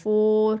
4।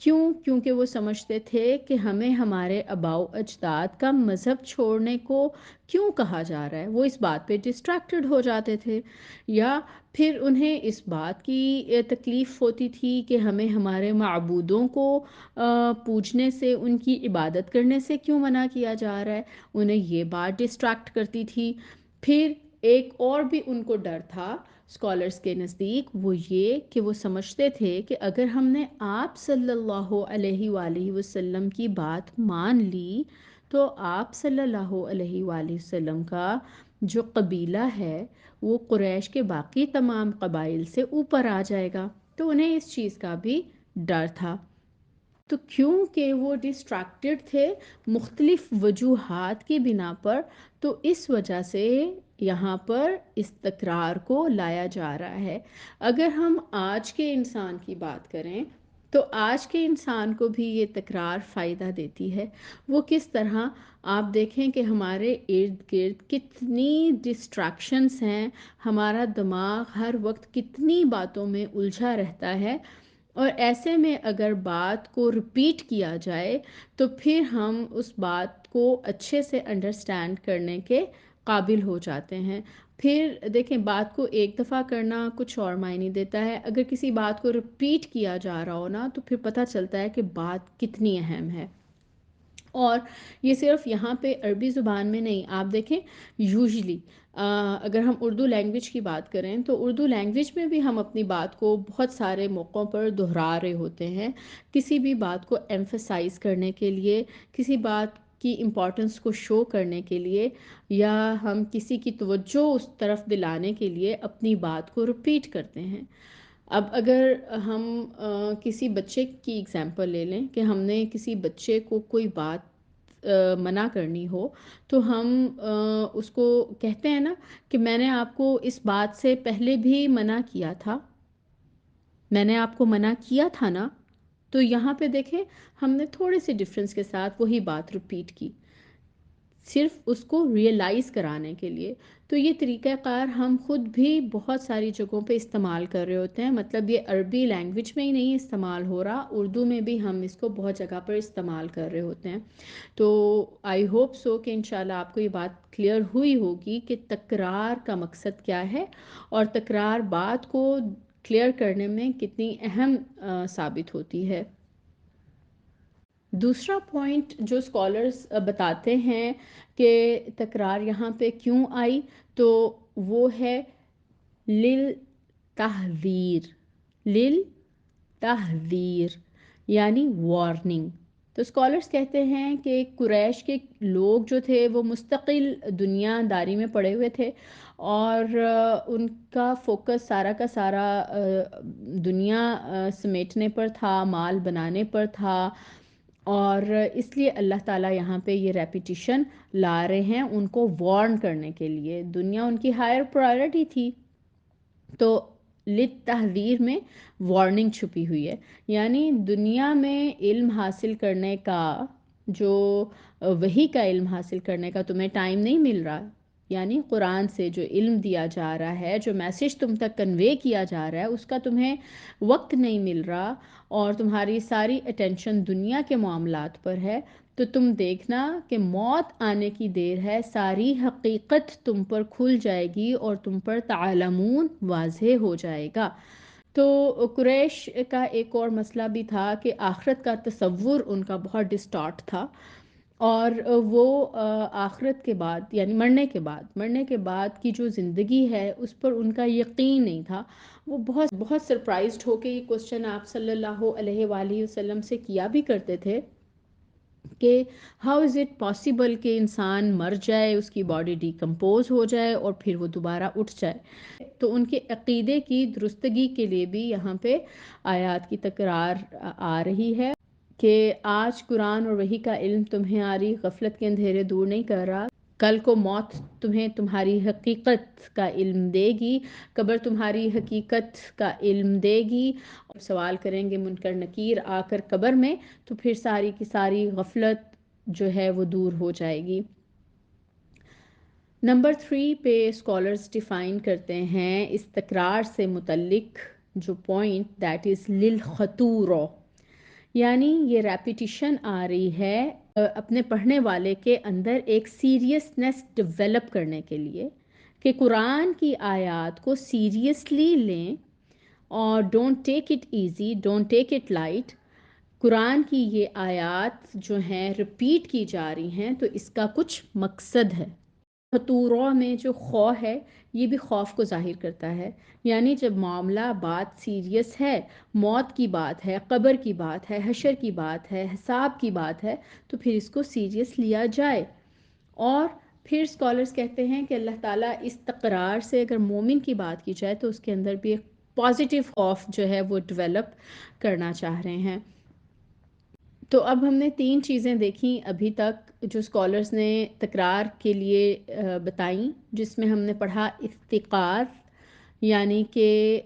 کیوں؟ کیونکہ وہ سمجھتے تھے کہ ہمیں ہمارے آباء و اجداد کا مذہب چھوڑنے کو کیوں کہا جا رہا ہے، وہ اس بات پہ ڈسٹریکٹڈ ہو جاتے تھے، یا پھر انہیں اس بات کی تکلیف ہوتی تھی کہ ہمیں ہمارے معبودوں کو پوجنے سے، ان کی عبادت کرنے سے کیوں منع کیا جا رہا ہے، انہیں یہ بات ڈسٹریکٹ کرتی تھی۔ پھر ایک اور بھی ان کو ڈر تھا اسکالرس کے نزدیک، وہ یہ کہ وہ سمجھتے تھے کہ اگر ہم نے آپ صلی اللہ علیہ وآلہ وسلم کی بات مان لی تو آپ صلی اللہ علیہ وآلہ وسلم کا جو قبیلہ ہے وہ قریش کے باقی تمام قبائل سے اوپر آ جائے گا، تو انہیں اس چیز کا بھی ڈر تھا۔ تو کیونکہ وہ ڈسٹریکٹڈ تھے مختلف وجوہات کی بنا پر، تو اس وجہ سے یہاں پر اس تکرار کو لایا جا رہا ہے۔ اگر ہم آج کے انسان کی بات کریں تو آج کے انسان کو بھی یہ تکرار فائدہ دیتی ہے۔ وہ کس طرح؟ آپ دیکھیں کہ ہمارے ارد گرد کتنی ڈسٹریکشنز ہیں، ہمارا دماغ ہر وقت کتنی باتوں میں الجھا رہتا ہے، اور ایسے میں اگر بات کو رپیٹ کیا جائے تو پھر ہم اس بات کو اچھے سے انڈرسٹینڈ کرنے کے قابل ہو جاتے ہیں۔ پھر دیکھیں، بات کو ایک دفعہ کرنا کچھ اور معنی دیتا ہے، اگر کسی بات کو رپیٹ کیا جا رہا ہو نا تو پھر پتہ چلتا ہے کہ بات کتنی اہم ہے۔ اور یہ صرف یہاں پہ عربی زبان میں نہیں، آپ دیکھیں یوزلی اگر ہم اردو لینگویج کی بات کریں تو اردو لینگویج میں بھی ہم اپنی بات کو بہت سارے موقعوں پر دہرا رہے ہوتے ہیں، کسی بھی بات کو ایمفسائز کرنے کے لیے، کسی بات کی امپورٹنس کو شو کرنے کے لیے، یا ہم کسی کی توجہ اس طرف دلانے کے لیے اپنی بات کو رپیٹ کرتے ہیں۔ اب اگر ہم کسی بچے کی ایگزامپل لے لیں کہ ہم نے کسی بچے کو کوئی بات منع کرنی ہو، تو ہم اس کو کہتے ہیں نا کہ میں نے آپ کو اس بات سے پہلے بھی منع کیا تھا، میں نے آپ کو منع کیا تھا نا۔ تو یہاں پہ دیکھیں ہم نے تھوڑے سے ڈفرینس کے ساتھ وہی بات رپیٹ کی، صرف اس کو ریئلائز کرانے کے لیے۔ تو یہ طریقہ کار ہم خود بھی بہت ساری جگہوں پہ استعمال کر رہے ہوتے ہیں، مطلب یہ عربی لینگویج میں ہی نہیں استعمال ہو رہا، اردو میں بھی ہم اس کو بہت جگہ پر استعمال کر رہے ہوتے ہیں۔ تو آئی ہوپ سو کہ انشاءاللہ آپ کو یہ بات کلیئر ہوئی ہوگی کہ تکرار کا مقصد کیا ہے، اور تکرار بات کو کلیئر کرنے میں کتنی اہم ثابت ہوتی ہے۔ دوسرا پوائنٹ جو اسکالرز بتاتے ہیں کہ تکرار یہاں پہ کیوں آئی، تو وہ ہے للتحذیر، للتحذیر یعنی وارننگ۔ تو اسکالرز کہتے ہیں کہ قریش کے لوگ جو تھے وہ مستقل دنیا داری میں پڑے ہوئے تھے، اور ان کا فوکس سارا کا سارا دنیا سمیٹنے پر تھا، مال بنانے پر تھا، اور اس لیے اللہ تعالیٰ یہاں پہ یہ ریپیٹیشن لا رہے ہیں ان کو وارن کرنے کے لیے۔ دنیا ان کی ہائر پرائرٹی تھی، تو للتحذیر میں وارننگ چھپی ہوئی ہے، یعنی دنیا میں علم حاصل کرنے کا، جو وحی کا علم حاصل کرنے کا تمہیں ٹائم نہیں مل رہا، یعنی قرآن سے جو علم دیا جا رہا ہے، جو میسج تم تک کنوے کیا جا رہا ہے، اس کا تمہیں وقت نہیں مل رہا، اور تمہاری ساری اٹینشن دنیا کے معاملات پر ہے، تو تم دیکھنا کہ موت آنے کی دیر ہے، ساری حقیقت تم پر کھل جائے گی اور تم پر تعلمون واضح ہو جائے گا۔ تو قریش کا ایک اور مسئلہ بھی تھا کہ آخرت کا تصور ان کا بہت ڈسٹارٹ تھا، اور وہ آخرت کے بعد یعنی مرنے کے بعد کی جو زندگی ہے اس پر ان کا یقین نہیں تھا۔ وہ بہت بہت سرپرائزڈ ہو کے یہ کوسچن آپ صلی اللہ علیہ وآلہ وسلم سے کیا بھی کرتے تھے کہ ہاؤ از اٹ پاسبل کہ انسان مر جائے، اس کی باڈی ڈیکمپوز ہو جائے اور پھر وہ دوبارہ اٹھ جائے۔ تو ان کے عقیدے کی درستگی کے لیے بھی یہاں پہ آیات کی تکرار آ رہی ہے کہ آج قرآن اور وحی کا علم تمہاری غفلت کے اندھیرے دور نہیں کر رہا، کل کو موت تمہیں تمہاری حقیقت کا علم دے گی، قبر تمہاری حقیقت کا علم دے گی، اور سوال کریں گے منکر نکیر آ کر قبر میں، تو پھر ساری کی ساری غفلت جو ہے وہ دور ہو جائے گی۔ نمبر 3 پہ اسکالرز ڈیفائن کرتے ہیں اس تکرار سے متعلق جو پوائنٹ، دیٹ از للخطورہ، یعنی یہ ریپیٹیشن آ رہی ہے اپنے پڑھنے والے کے اندر ایک سیریسنس ڈیولپ کرنے کے لیے کہ قرآن کی آیات کو سیریسلی لیں اور don't take it easy, don't take it light. قرآن کی یہ آیات جو ہیں رپیٹ کی جا رہی ہیں تو اس کا کچھ مقصد ہے۔ خطورہ میں جو خو ہے یہ بھی خوف کو ظاہر کرتا ہے، یعنی جب معاملہ بات سیریس ہے، موت کی بات ہے، قبر کی بات ہے، حشر کی بات ہے، حساب کی بات ہے، تو پھر اس کو سیریس لیا جائے۔ اور پھر اسکالرس کہتے ہیں کہ اللہ تعالیٰ اس تقرار سے اگر مومن کی بات کی جائے تو اس کے اندر بھی ایک پازیٹیو خوف جو ہے وہ ڈیولپ کرنا چاہ رہے ہیں۔ تو اب ہم نے 3 چیزیں دیکھیں ابھی تک جو اسکالرس نے تکرار کے لیے بتائیں، جس میں ہم نے پڑھا افتقار، یعنی کہ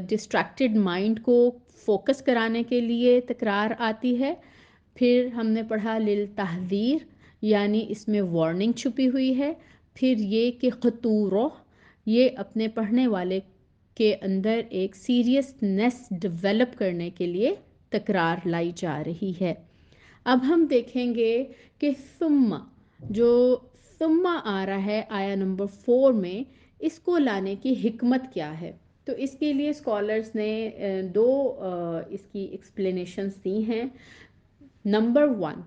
ڈسٹریکٹڈ مائنڈ کو فوکس کرانے کے لیے تکرار آتی ہے۔ پھر ہم نے پڑھا للتحذیر، یعنی اس میں وارننگ چھپی ہوئی ہے۔ پھر یہ کہ خطورہ، یہ اپنے پڑھنے والے کے اندر ایک سیریسنس ڈیولپ کرنے کے لیے تکرار لائی جا رہی ہے۔ اب ہم دیکھیں گے کہ ثم، جو ثم آ رہا ہے آیا نمبر 4 میں، اس کو لانے کی حکمت کیا ہے؟ تو اس کے لیے اسکالرس نے دو اس کی ایکسپلینیشنز دی ہیں۔ نمبر 1،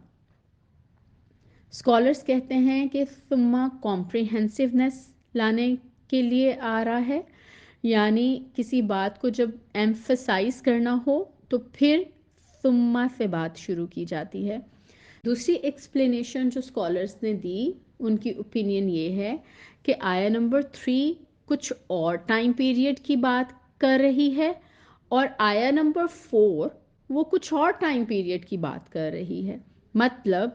اسکالرس کہتے ہیں کہ ثم کمپریہنسونیس لانے کے لیے آ رہا ہے، یعنی کسی بات کو جب ایمفسائز کرنا ہو تو پھر ثم سے بات شروع کی جاتی ہے۔ دوسری ایکسپلینیشن جو اسکالرس نے دی، ان کی اوپینین یہ ہے کہ آیا نمبر 3 کچھ اور ٹائم پیریڈ کی بات کر رہی ہے، اور آیا نمبر 4 وہ کچھ اور ٹائم پیریڈ کی بات کر رہی ہے۔ مطلب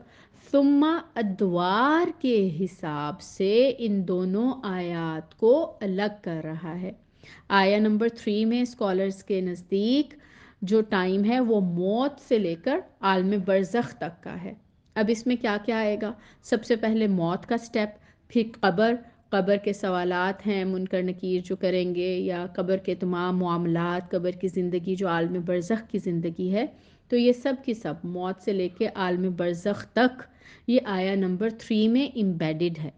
ثم ادوار کے حساب سے ان دونوں آیات کو الگ کر رہا ہے۔ آیا نمبر 3 میں اسکالرس کے نزدیک جو ٹائم ہے وہ موت سے لے کر عالم برزخ تک کا ہے۔ اب اس میں کیا کیا آئے گا؟ سب سے پہلے موت کا سٹیپ، پھر قبر کے سوالات ہیں منکر نکیر جو کریں گے، یا قبر کے تمام معاملات، قبر کی زندگی جو عالم برزخ کی زندگی ہے، تو یہ سب کی سب موت سے لے کے عالم برزخ تک یہ آیا نمبر 3 میں امبیڈڈ ہے۔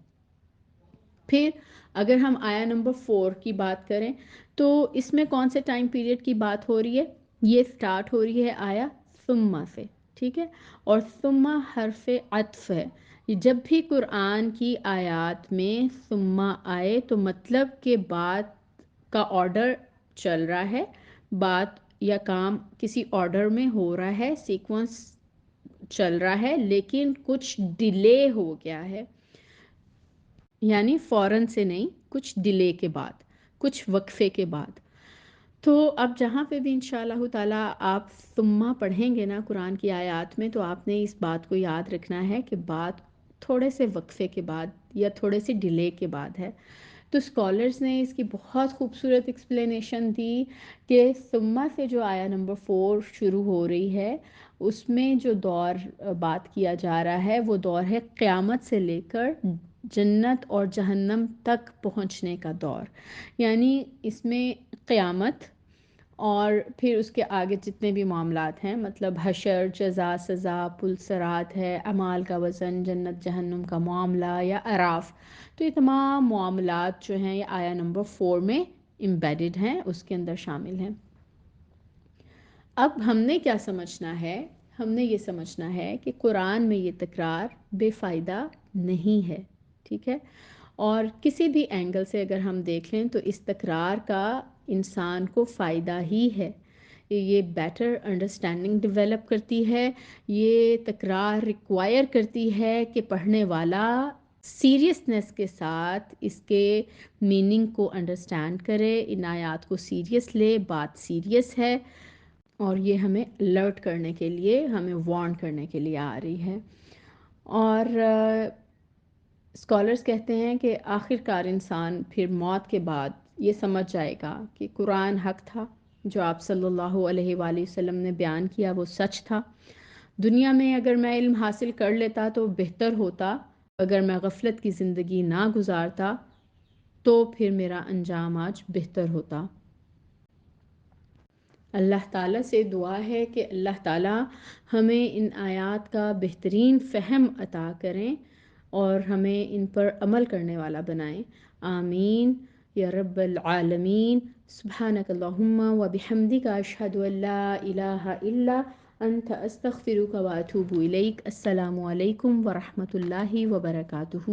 پھر اگر ہم آیا نمبر 4 کی بات کریں تو اس میں کون سے ٹائم پیریڈ کی بات ہو رہی ہے؟ یہ سٹارٹ ہو رہی ہے آیا ثم سے، ٹھیک ہے، اور ثم حرف عطف ہے۔ جب بھی قرآن کی آیات میں ثم آئے تو مطلب کہ بات کا آرڈر چل رہا ہے، بات یا کام کسی آرڈر میں ہو رہا ہے، سیکوینس چل رہا ہے، لیکن کچھ ڈیلے ہو گیا ہے، یعنی فوراً سے نہیں، کچھ ڈیلے کے بعد، کچھ وقفے کے بعد۔ تو اب جہاں پہ بھی انشاءاللہ تعالیٰ آپ ثم پڑھیں گے نا قرآن کی آیات میں، تو آپ نے اس بات کو یاد رکھنا ہے کہ بات تھوڑے سے وقفے کے بعد یا تھوڑے سے ڈیلے کے بعد ہے۔ تو اسکالرز نے اس کی بہت خوبصورت ایکسپلینیشن دی کہ ثم سے جو آیا نمبر 4 شروع ہو رہی ہے، اس میں جو دور بات کیا جا رہا ہے وہ دور ہے قیامت سے لے کر جنت اور جہنم تک پہنچنے کا دور، یعنی اس میں قیامت اور پھر اس کے آگے جتنے بھی معاملات ہیں، مطلب حشر، جزا، سزا، پل صراط ہے، اعمال کا وزن، جنت جہنم کا معاملہ یا اعراف، تو یہ تمام معاملات جو ہیں یہ آیا نمبر 4 میں امبیڈڈ ہیں، اس کے اندر شامل ہیں۔ اب ہم نے کیا سمجھنا ہے؟ ہم نے یہ سمجھنا ہے کہ قرآن میں یہ تکرار بے فائدہ نہیں ہے، ٹھیک ہے، اور کسی بھی اینگل سے اگر ہم دیکھ لیں تو اس تکرار کا انسان کو فائدہ ہی ہے۔ یہ بیٹر انڈرسٹینڈنگ ڈیولپ کرتی ہے، یہ تکرار ریکوائر کرتی ہے کہ پڑھنے والا سیریسنس کے ساتھ اس کے میننگ کو انڈرسٹینڈ کرے، ان آیات کو سیریس لے، بات سیریس ہے، اور یہ ہمیں الرٹ کرنے کے لیے، ہمیں وارن کرنے کے لیے آ رہی ہے۔ اور اسکالرز کہتے ہیں کہ آخر کار انسان پھر موت کے بعد یہ سمجھ جائے گا کہ قرآن حق تھا، جو آپ صلی اللہ علیہ وآلہ وسلم نے بیان کیا وہ سچ تھا۔ دنیا میں اگر میں علم حاصل کر لیتا تو بہتر ہوتا، اگر میں غفلت کی زندگی نہ گزارتا تو پھر میرا انجام آج بہتر ہوتا۔ اللہ تعالیٰ سے دعا ہے کہ اللہ تعالیٰ ہمیں ان آیات کا بہترین فہم عطا کریں اور ہمیں ان پر عمل کرنے والا بنائیں. آمین یا رب العالمین. سبحانک اللہم و بحمدک اشہد ان لا الہ الا انت استغفرک و اتوب الیک. السلام علیکم ورحمۃ اللہ وبرکاتہ.